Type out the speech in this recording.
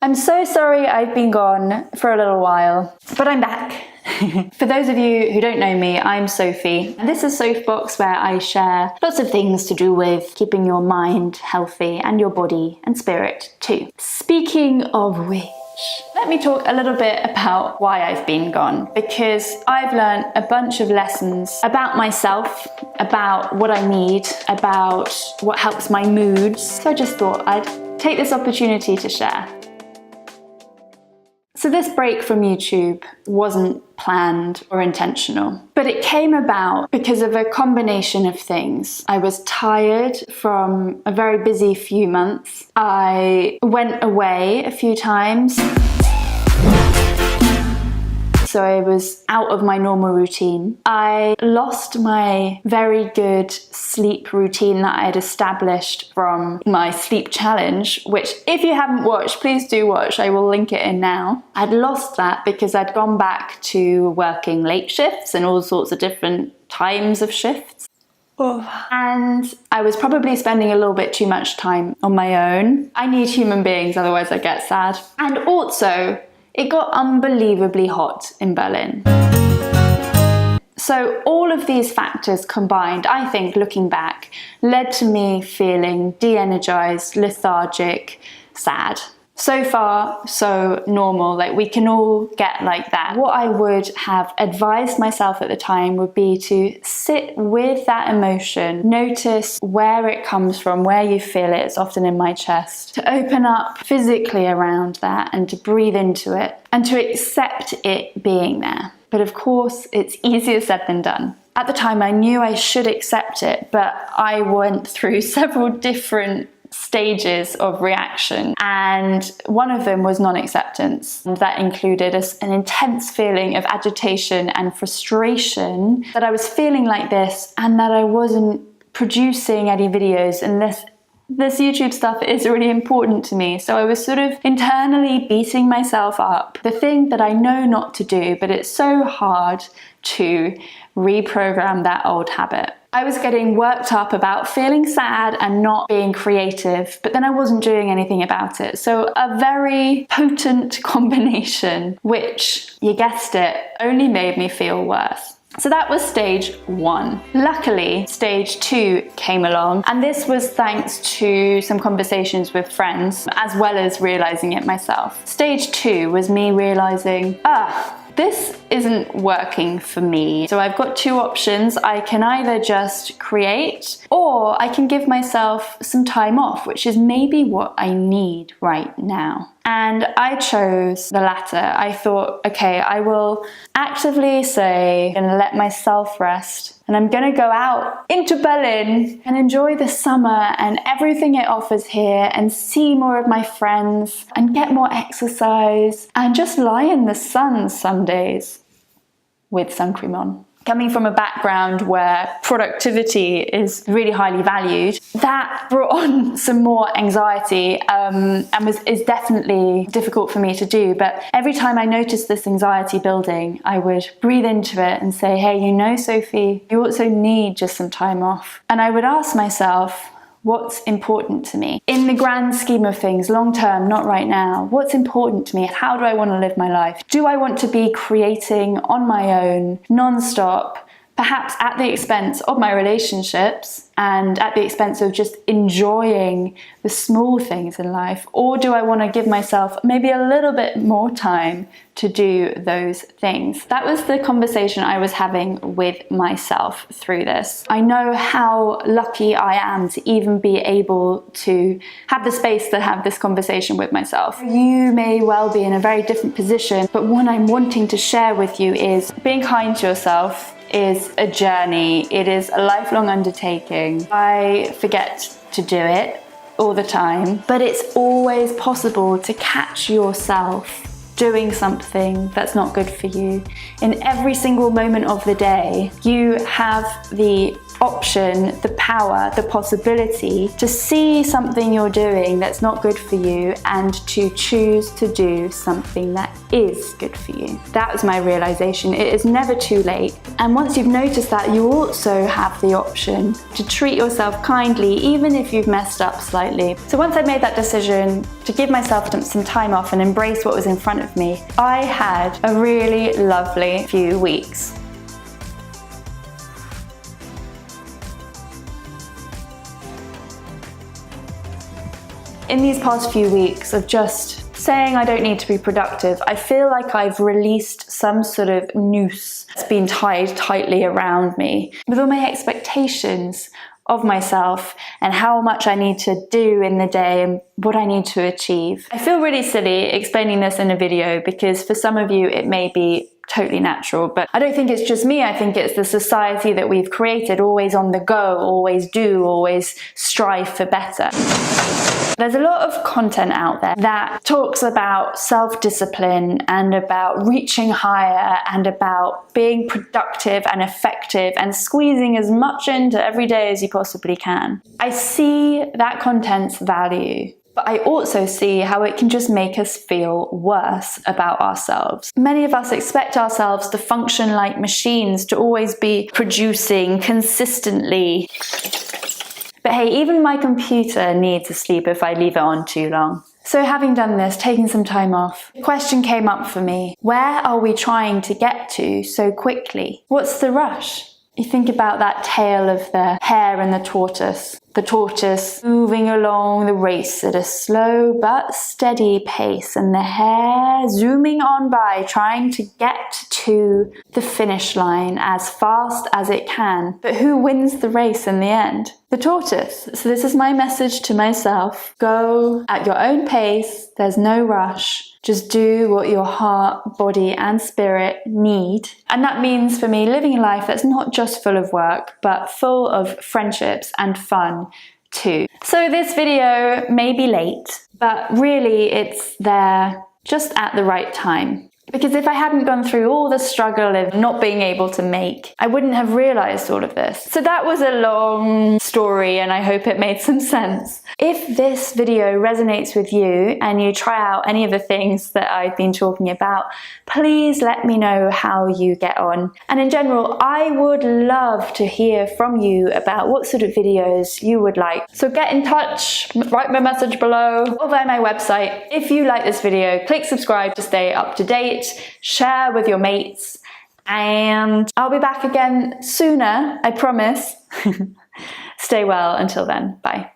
I'm so sorry I've been gone for a little while, but I'm back. For those of you who don't know me, I'm Sophie, and this is Sophbox, where I share lots of things to do with keeping your mind healthy and your body and spirit too. Speaking of which, let me talk a little bit about why I've been gone, because I've learned a bunch of lessons about myself, about what I need, about what helps my moods. So I just thought I'd take this opportunity to share. So this break from YouTube wasn't planned or intentional, but it came about because of a combination of things. I was tired from a very busy few months. I went away a few times. So I was out of my normal routine. I lost my very good sleep routine that I had established from my sleep challenge, which if you haven't watched, please do watch. I will link it in now. I'd lost that because I'd gone back to working late shifts and all sorts of different times of shifts. And I was probably spending a little bit too much time on my own. I need human beings, otherwise I get sad. And also, it got unbelievably hot in Berlin. So all of these factors combined, I think, looking back, led to me feeling de-energized, lethargic, sad. So far, so normal, like we can all get like that. What I would have advised myself at the time would be to sit with that emotion, notice where it comes from, where you feel it. It's often in my chest. To open up physically around that and to breathe into it and to accept it being there. But of course, it's easier said than done. At the time, I knew I should accept it, but I went through several different stages of reaction, and one of them was non-acceptance. That included an intense feeling of agitation and frustration that I was feeling like this and that I wasn't producing any videos, and this YouTube stuff is really important to me. So I was sort of internally beating myself up. The thing that I know not to do, but it's so hard to reprogram that old habit. I was getting worked up about feeling sad and not being creative, but then I wasn't doing anything about it. So a very potent combination, which, you guessed it, only made me feel worse. So that was stage one. Luckily, stage two came along, and this was thanks to some conversations with friends, as well as realizing it myself. Stage two was me realizing, this isn't working for me. So I've got two options. I can either just create, or I can give myself some time off, which is maybe what I need right now. And I chose the latter. I thought, okay, I will actively say, I'm gonna let myself rest, and I'm gonna go out into Berlin and enjoy the summer and everything it offers here, and see more of my friends and get more exercise and just lie in the sun some days with sun cream on. Coming from a background where productivity is really highly valued, that brought on some more anxiety and is definitely difficult for me to do. But every time I noticed this anxiety building, I would breathe into it and say, hey, you know, Sophie, you also need just some time off. And I would ask myself, what's important to me? In the grand scheme of things, long term, not right now, what's important to me? How do I want to live my life? Do I want to be creating on my own, non-stop, perhaps at the expense of my relationships and at the expense of just enjoying the small things in life? Or do I want to give myself maybe a little bit more time to do those things? That was the conversation I was having with myself through this. I know how lucky I am to even be able to have the space to have this conversation with myself. You may well be in a very different position, but what I'm wanting to share with you is being kind to yourself is a journey. It is a lifelong undertaking. I forget to do it all the time, but it's always possible to catch yourself doing something that's not good for you. In every single moment of the day, you have the option, the power, the possibility to see something you're doing that's not good for you and to choose to do something that is good for you. That was my realization. It is never too late. And once you've noticed that, you also have the option to treat yourself kindly, even if you've messed up slightly. So once I made that decision to give myself some time off and embrace what was in front of me, I had a really lovely few weeks. In these past few weeks of just saying I don't need to be productive, I feel like I've released some sort of noose that's been tied tightly around me with all my expectations of myself and how much I need to do in the day and what I need to achieve. I feel really silly explaining this in a video because for some of you it may be totally natural, but I don't think it's just me. I think it's the society that we've created, always on the go, always do, always strive for better. There's a lot of content out there that talks about self-discipline and about reaching higher and about being productive and effective and squeezing as much into every day as you possibly can. I see that content's value, but I also see how it can just make us feel worse about ourselves. Many of us expect ourselves to function like machines, to always be producing consistently. But hey, even my computer needs a sleep if I leave it on too long. So having done this, taking some time off, the question came up for me: where are we trying to get to so quickly? What's the rush? You think about that tale of the hare and the tortoise. The tortoise moving along the race at a slow but steady pace, and the hare zooming on by, trying to get to the finish line as fast as it can. But who wins the race in the end? The tortoise. So this is my message to myself. Go at your own pace. There's no rush. Just do what your heart, body, and spirit need. And that means for me living a life that's not just full of work, but full of friendships and fun too. So this video may be late, but really it's there just at the right time. Because if I hadn't gone through all the struggle of not being able to make, I wouldn't have realized all of this. So that was a long story and I hope it made some sense. If this video resonates with you and you try out any of the things that I've been talking about, please let me know how you get on. And in general, I would love to hear from you about what sort of videos you would like. So get in touch, write me a message below or via my website. If you like this video, click subscribe to stay up to date. Share with your mates, and I'll be back again sooner, I promise. Stay well until then. Bye.